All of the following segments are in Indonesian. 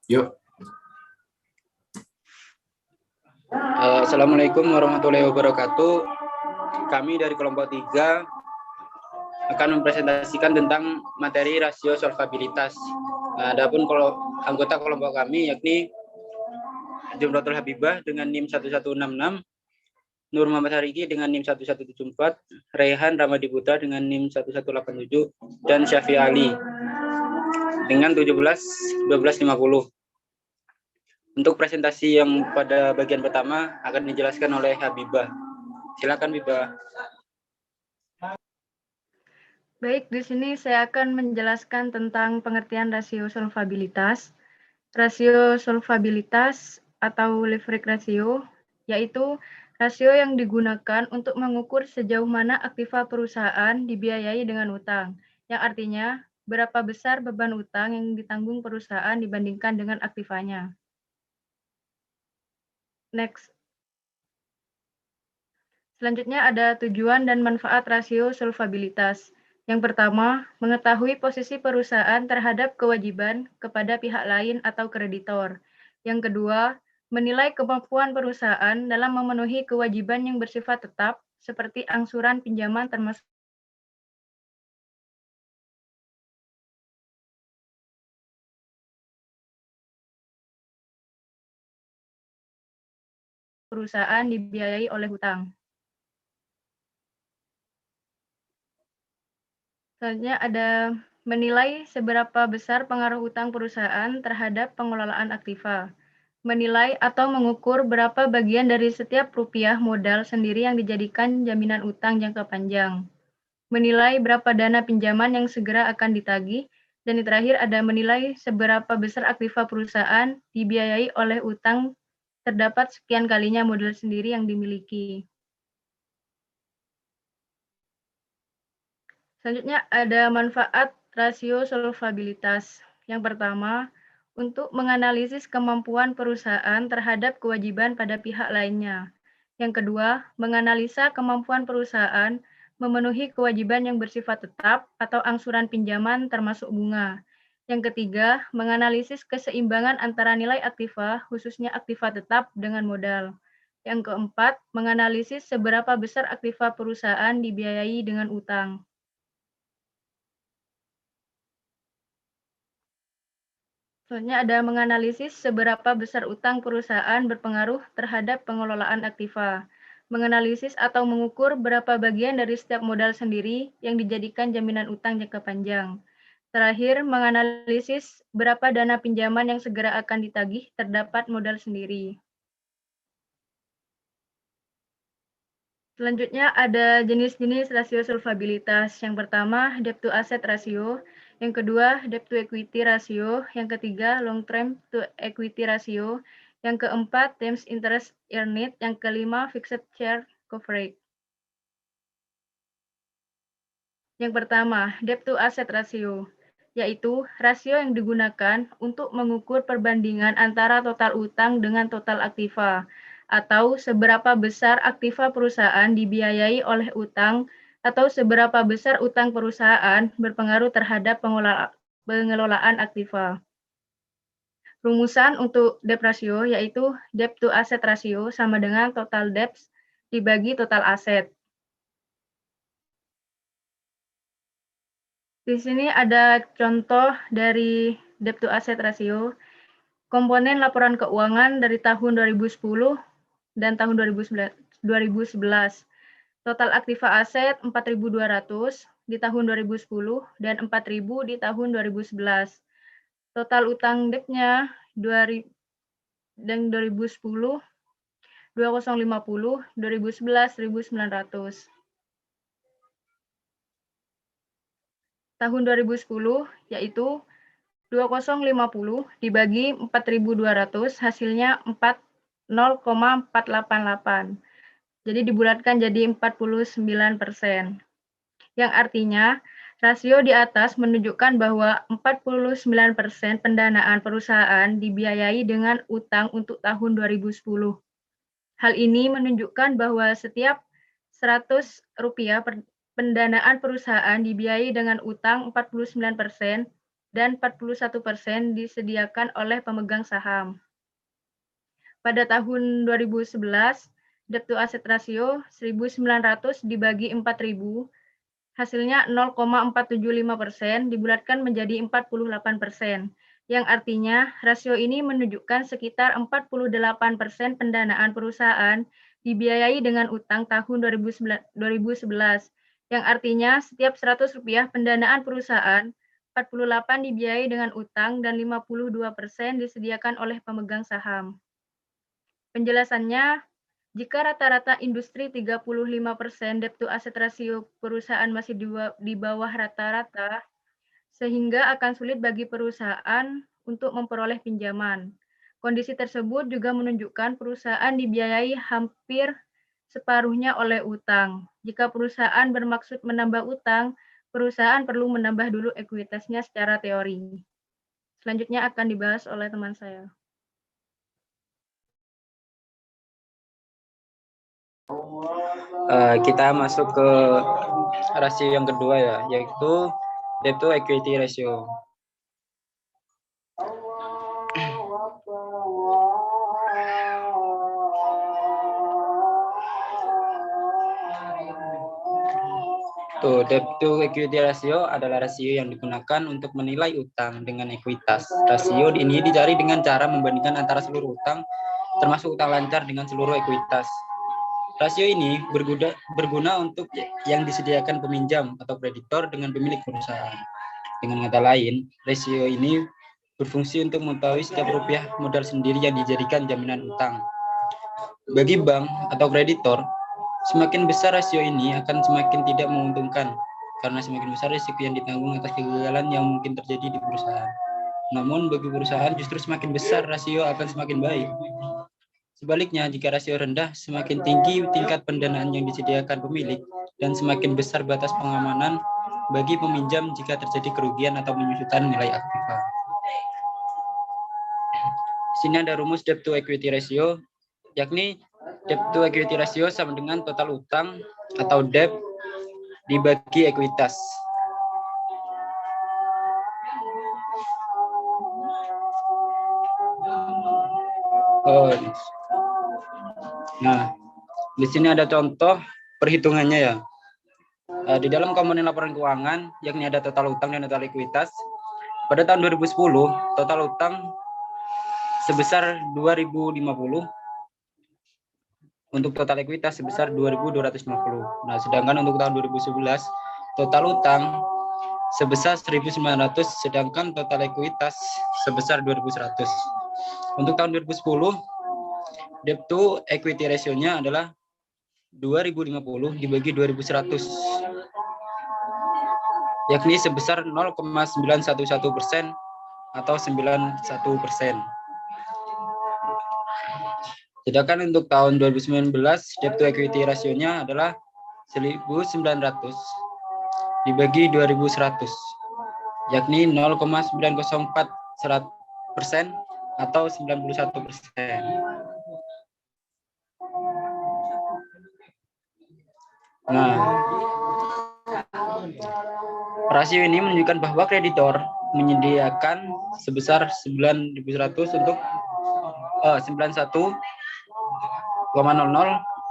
Yuk. Assalamualaikum warahmatullahi wabarakatuh. Kami dari kelompok 3 akan mempresentasikan tentang materi rasio solvabilitas. Adapun kalau anggota kelompok kami yakni Jumratul Habibah dengan NIM 1166, Nur Muhammad Hariki dengan NIM 1174, Raihan Ramadi Putra dengan NIM 1187, dan Syafi Ali dengan 171250. Untuk presentasi yang pada bagian pertama akan dijelaskan oleh Habibah. Silakan Habibah. Baik, di sini saya akan menjelaskan tentang pengertian rasio solvabilitas. Rasio solvabilitas atau leverage ratio yaitu rasio yang digunakan untuk mengukur sejauh mana aktiva perusahaan dibiayai dengan utang, yang artinya berapa besar beban utang yang ditanggung perusahaan dibandingkan dengan aktivanya. Next. Selanjutnya ada tujuan dan manfaat rasio solvabilitas. Yang pertama, mengetahui posisi perusahaan terhadap kewajiban kepada pihak lain atau kreditor. Yang kedua, menilai kemampuan perusahaan dalam memenuhi kewajiban yang bersifat tetap, seperti angsuran pinjaman termasuk perusahaan dibiayai oleh hutang. Selanjutnya ada menilai seberapa besar pengaruh utang perusahaan terhadap pengelolaan aktiva. Menilai atau mengukur berapa bagian dari setiap rupiah modal sendiri yang dijadikan jaminan utang jangka panjang. Menilai berapa dana pinjaman yang segera akan ditagih. Dan yang terakhir ada menilai seberapa besar aktiva perusahaan dibiayai oleh utang terdapat sekian kalinya modal sendiri yang dimiliki. Selanjutnya ada manfaat rasio solvabilitas. Yang pertama, untuk menganalisis kemampuan perusahaan terhadap kewajiban pada pihak lainnya. Yang kedua, menganalisa kemampuan perusahaan memenuhi kewajiban yang bersifat tetap atau angsuran pinjaman termasuk bunga. Yang ketiga, menganalisis keseimbangan antara nilai aktiva, khususnya aktiva tetap dengan modal. Yang keempat, menganalisis seberapa besar aktiva perusahaan dibiayai dengan utang. Selanjutnya ada menganalisis seberapa besar utang perusahaan berpengaruh terhadap pengelolaan aktiva. Menganalisis atau mengukur berapa bagian dari setiap modal sendiri yang dijadikan jaminan utang jangka panjang. Terakhir, menganalisis berapa dana pinjaman yang segera akan ditagih terdapat modal sendiri. Selanjutnya ada jenis-jenis rasio solvabilitas. Yang pertama, debt to asset ratio. Yang kedua, debt to equity ratio. Yang ketiga, long term to equity ratio. Yang keempat, terms interest earned. Yang kelima, fixed charge coverage. Yang pertama, debt to asset ratio, yaitu rasio yang digunakan untuk mengukur perbandingan antara total utang dengan total aktiva, atau seberapa besar aktiva perusahaan dibiayai oleh utang, atau seberapa besar utang perusahaan berpengaruh terhadap pengelolaan aktiva. Rumusan untuk debt ratio yaitu debt to asset ratio sama dengan total debts dibagi total aset. Di sini ada contoh dari debt to asset ratio. Komponen laporan keuangan dari tahun 2010 dan tahun 2011. Total aktiva aset 4.200 di tahun 2010 dan 4.000 di tahun 2011. Total utang debt-nya dan 2010 2050, 2011 1.900. Tahun 2010 yaitu 2050 dibagi 4.200 hasilnya 0,488. Jadi dibulatkan jadi 49%. Yang artinya rasio di atas menunjukkan bahwa 49% pendanaan perusahaan dibiayai dengan utang untuk tahun 2010. Hal ini menunjukkan bahwa setiap 100 rupiah pendanaan perusahaan dibiayai dengan utang 49%, dan 41% disediakan oleh pemegang saham. Pada tahun 2011, debt to asset ratio 1.900 dibagi 4.000, hasilnya 0,475% dibulatkan menjadi 48%, yang artinya rasio ini menunjukkan sekitar 48% pendanaan perusahaan dibiayai dengan utang tahun 2011, yang artinya setiap 100 rupiah pendanaan perusahaan, 48 dibiayai dengan utang dan 52% disediakan oleh pemegang saham. Penjelasannya, jika rata-rata industri 35% debt to asset ratio perusahaan masih di bawah rata-rata, sehingga akan sulit bagi perusahaan untuk memperoleh pinjaman. Kondisi tersebut juga menunjukkan perusahaan dibiayai hampir separuhnya oleh utang. Jika perusahaan bermaksud menambah utang, perusahaan perlu menambah dulu ekuitasnya secara teori. Selanjutnya akan dibahas oleh teman saya. Kita masuk ke rasio yang kedua ya, yaitu debt to equity ratio. Debt to equity ratio adalah rasio yang digunakan untuk menilai utang dengan ekuitas. Rasio ini dicari dengan cara membandingkan antara seluruh utang, termasuk utang lancar dengan seluruh ekuitas. Rasio ini berguna untuk yang disediakan peminjam atau kreditor dengan pemilik perusahaan. Dengan kata lain, rasio ini berfungsi untuk mengetahui setiap rupiah modal sendiri yang dijadikan jaminan utang. Bagi bank atau kreditor, semakin besar rasio ini akan semakin tidak menguntungkan, karena semakin besar risiko yang ditanggung atas kegagalan yang mungkin terjadi di perusahaan. Namun bagi perusahaan justru semakin besar rasio akan semakin baik. Sebaliknya, jika rasio rendah, semakin tinggi tingkat pendanaan yang disediakan pemilik dan semakin besar batas pengamanan bagi peminjam jika terjadi kerugian atau penyusutan nilai aktiva. Di sini ada rumus debt to equity ratio, yakni debt to equity ratio sama dengan total utang atau debt dibagi ekuitas. Nah, di sini ada contoh perhitungannya ya. Di dalam komponen laporan keuangan, yakni ada total utang dan total ekuitas. Pada tahun 2010, total utang sebesar 2.050, untuk total ekuitas sebesar 2.250. Nah, sedangkan untuk tahun 2011, total utang sebesar 1.900, sedangkan total ekuitas sebesar 2.100. Untuk tahun 2010, debt to equity ratio-nya adalah 2.050 dibagi 2.100, yakni sebesar 0,911% atau 91%. Sedangkan untuk tahun 2019, debt to equity ratio-nya adalah 1.900 dibagi 2.100, yakni 0,904% atau 91%. Nah, rasio ini menunjukkan bahwa kreditor menyediakan sebesar 9.100 untuk 91,00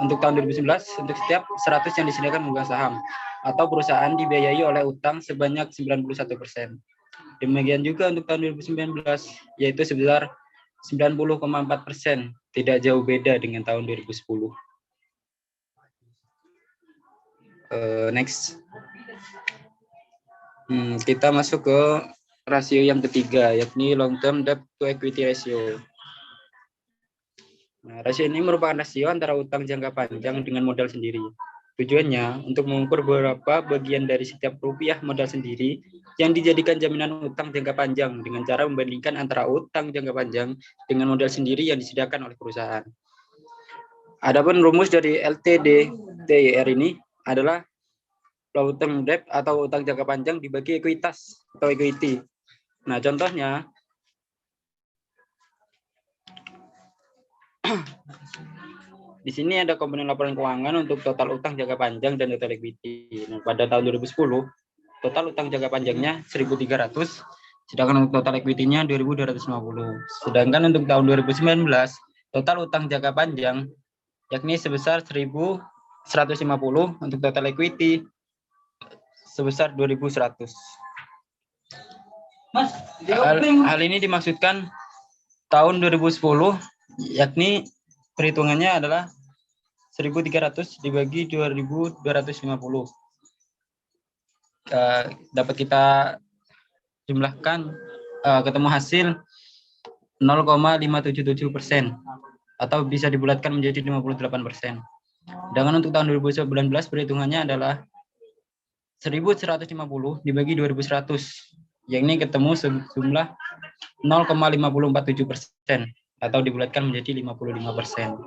untuk tahun 2011 untuk setiap 100 yang disediakan pemegang saham atau perusahaan dibiayai oleh utang sebanyak 91%. Demikian juga untuk tahun 2019, yaitu sebesar 90,4%, tidak jauh beda dengan tahun 2010. Next. Kita masuk ke rasio yang ketiga, yakni long term debt to equity ratio. Nah, rasio ini merupakan rasio antara utang jangka panjang dengan modal sendiri. Tujuannya untuk mengukur berapa bagian dari setiap rupiah modal sendiri yang dijadikan jaminan utang jangka panjang dengan cara membandingkan antara utang jangka panjang dengan modal sendiri yang disediakan oleh perusahaan. Adapun rumus dari LTD-TIR ini adalah long term debt atau utang jangka panjang dibagi ekuitas atau equity. Nah, contohnya di sini ada komponen laporan keuangan untuk total utang jangka panjang dan total equity. Nah, pada tahun 2010, total utang jangka panjangnya 1.300 Sedangkan untuk total equity-nya 2.250. Sedangkan untuk tahun 2019, total utang jangka panjang yakni sebesar 1.150, untuk total equity sebesar 2.100. Hal ini dimaksudkan tahun 2010, yakni perhitungannya adalah 1.300 dibagi 2.250. Dapat kita jumlahkan, ketemu hasil 0,577% atau bisa dibulatkan menjadi 58%. Sedangkan untuk tahun 2019 perhitungannya adalah 1.150 dibagi 2.100, yakni ketemu sejumlah 0,547% atau dibulatkan menjadi 55%.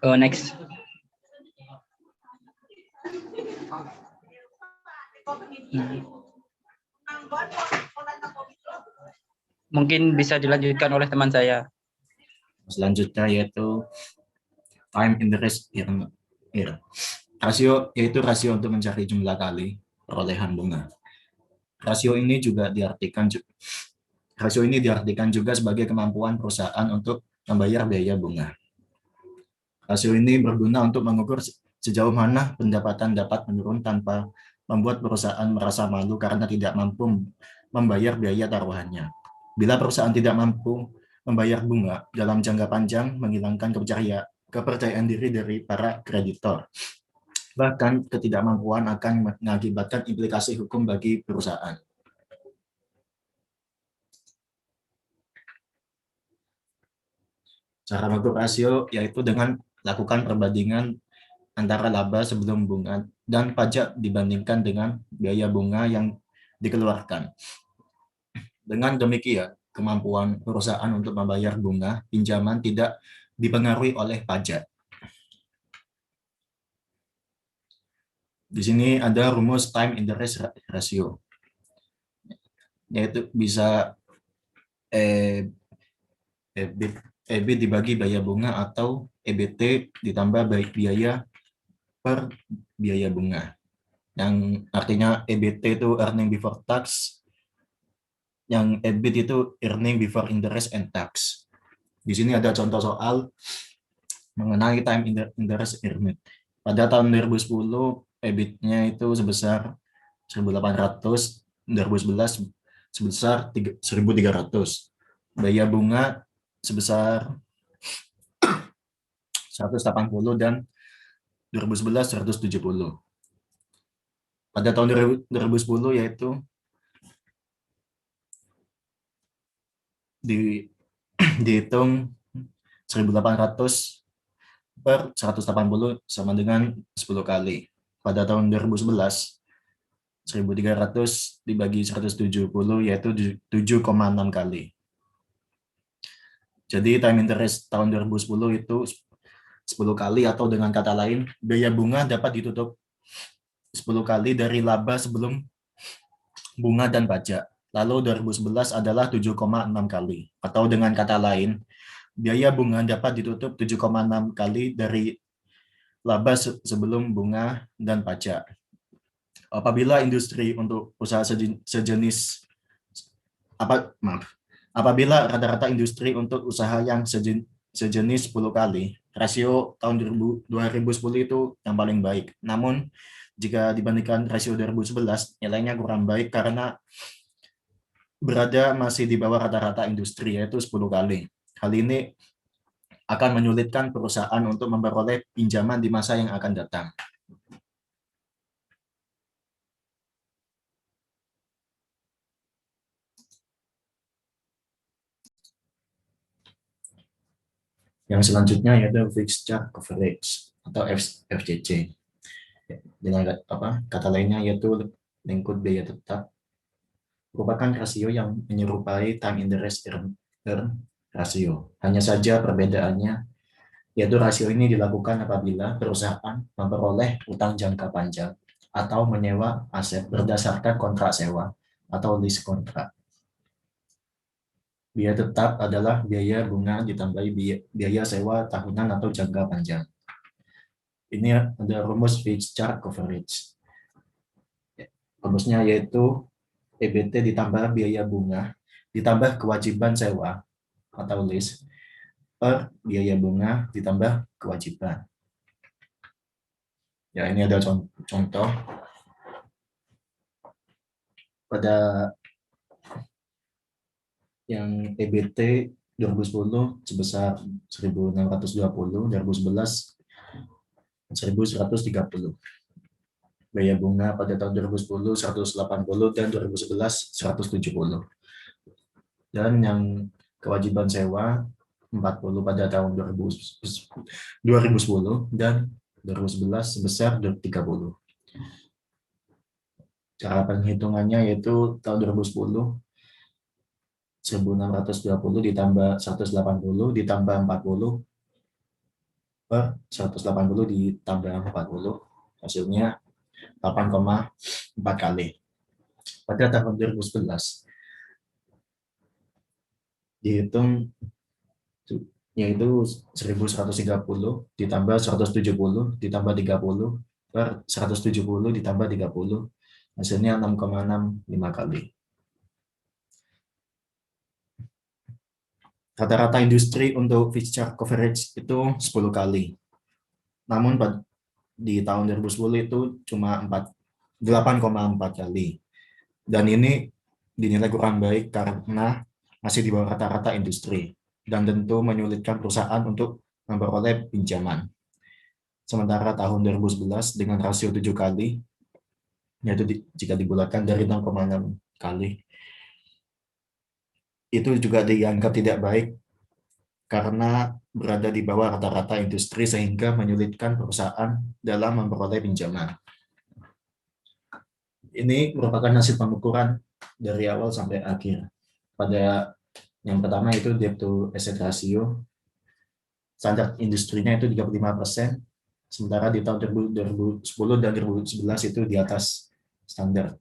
Next. Mungkin bisa dilanjutkan oleh teman saya. Selanjutnya yaitu time interest earn. Rasio yaitu rasio untuk mencari jumlah kali perolehan bunga. Rasio ini diartikan juga sebagai kemampuan perusahaan untuk membayar biaya bunga. Rasio ini berguna untuk mengukur sejauh mana pendapatan dapat menurun tanpa membuat perusahaan merasa malu karena tidak mampu membayar biaya taruhannya. Bila perusahaan tidak mampu membayar bunga dalam jangka panjang, menghilangkan kepercayaan diri dari para kreditor. Bahkan ketidakmampuan akan mengakibatkan implikasi hukum bagi perusahaan. Cara mengukur rasio yaitu dengan lakukan perbandingan antara laba sebelum bunga dan pajak dibandingkan dengan biaya bunga yang dikeluarkan. Dengan demikian, kemampuan perusahaan untuk membayar bunga pinjaman tidak dipengaruhi oleh pajak. Di sini ada rumus time interest ratio, yaitu bisa EBIT dibagi biaya bunga atau EBT ditambah biaya per biaya bunga. Yang artinya EBT itu earning before tax, yang EBIT itu earning before interest and tax. Di sini ada contoh soal mengenai time interest earned. Pada tahun 2010 EBIT-nya itu sebesar 1.800, 2011 sebesar 1.300. Biaya bunga sebesar 180 dan 2011 170. Pada tahun 2010 yaitu dihitung 1.800 per 180 sama dengan 10 kali. Pada tahun 2011 1.300 dibagi 170 yaitu 7,6 kali. Jadi time interest tahun 2010 itu 10 kali, atau dengan kata lain biaya bunga dapat ditutup 10 kali dari laba sebelum bunga dan pajak. Lalu 2011 adalah 7,6 kali, atau dengan kata lain biaya bunga dapat ditutup 7,6 kali dari laba sebelum bunga dan pajak. Apabila industri untuk usaha apabila rata-rata industri untuk usaha yang sejenis 10 kali, rasio tahun 2010 itu yang paling baik. Namun jika dibandingkan rasio 2011, nilainya kurang baik karena berada masih di bawah rata-rata industri, yaitu 10 kali. Hal ini akan menyulitkan perusahaan untuk memperoleh pinjaman di masa yang akan datang. Yang selanjutnya yaitu fixed charge coverage atau FCC. Dengan kata lainnya yaitu lingkup biaya tetap, merupakan rasio yang menyerupai time interest earn rasio. Hanya saja perbedaannya yaitu rasio ini dilakukan apabila perusahaan memperoleh utang jangka panjang atau menyewa aset berdasarkan kontrak sewa atau lease kontrak. Biaya tetap adalah biaya bunga ditambahi biaya sewa tahunan atau jangka panjang. Ini ada rumus fixed charge coverage. Rumusnya yaitu EBT ditambah biaya bunga ditambah kewajiban sewa atau lease per biaya bunga ditambah kewajiban. Ya, ini ada contoh. Pada yang EBT 2010 sebesar 1.620, 2011 1.130. Biaya bunga pada tahun 2010 180 dan 2011 170. Dan yang kewajiban sewa 40 pada tahun 2010 dan 2011 sebesar 30. Cara penghitungannya yaitu tahun 2010 1.620 ditambah 180 ditambah 40 per 180 ditambah 40, hasilnya 8,4 kali. Pada tahun 2011 dihitung yaitu 1.130 ditambah 170 ditambah 30 per 170 ditambah 30, hasilnya 6,65 kali. Rata-rata industri untuk fixed charge coverage itu 10 kali. Namun di tahun 2010 itu cuma 8,4 kali. Dan ini dinilai kurang baik karena masih di bawah rata-rata industri dan tentu menyulitkan perusahaan untuk memperoleh pinjaman. Sementara tahun 2011 dengan rasio 7 kali, yaitu jika dibulatkan dari 6,6 kali, itu juga dianggap tidak baik karena berada di bawah rata-rata industri sehingga menyulitkan perusahaan dalam memperoleh pinjaman. Ini merupakan hasil pengukuran dari awal sampai akhir. Pada yang pertama itu debt to asset ratio, standar industrinya itu 35%, sementara di tahun 2010 dan 2011 itu di atas standar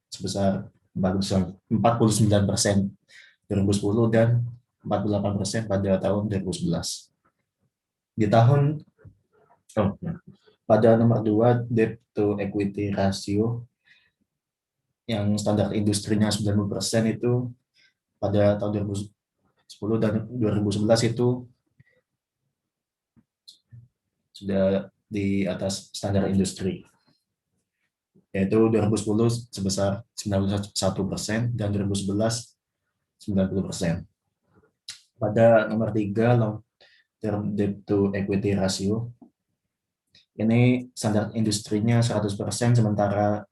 sebesar 49% 2010 dan 48% pada tahun 2011. Pada nomor 2 debt to equity ratio yang standar industrinya 90% itu pada tahun 2010 dan 2011 itu sudah di atas standar industri, yaitu 2010 sebesar 91% dan 2011 90%. Pada nomor 3 long term debt to equity ratio, ini standar industrinya 100%, sementara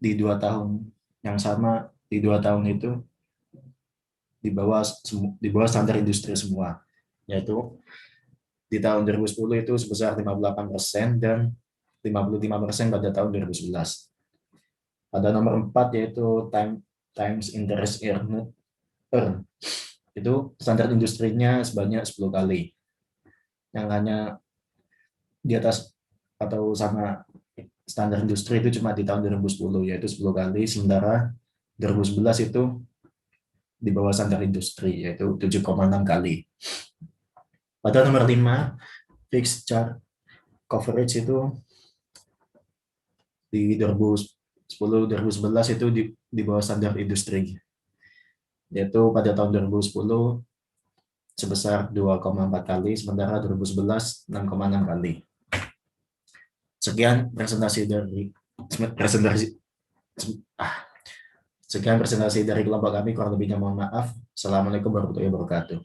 di 2 tahun yang sama, di 2 tahun itu di bawah standar industri semua, yaitu di tahun 2010 itu sebesar 58% dan 55% pada tahun 2011. Pada nomor 4 yaitu times interest earned, itu standar industrinya sebanyak 10 kali, yang hanya di atas atau sama standar industri itu cuma di tahun 2010 yaitu 10 kali, sementara 2011 itu di bawah standar industri yaitu 7,6 kali. Pada nomor 5 fixed charge coverage itu di 2010-2011 itu di bawah standar industri, yaitu pada tahun 2010 sebesar 2,4 kali, sementara 2011 6,6 kali. Sekian presentasi dari kelompok kami, kurang lebihnya mohon maaf. Assalamualaikum warahmatullahi wabarakatuh.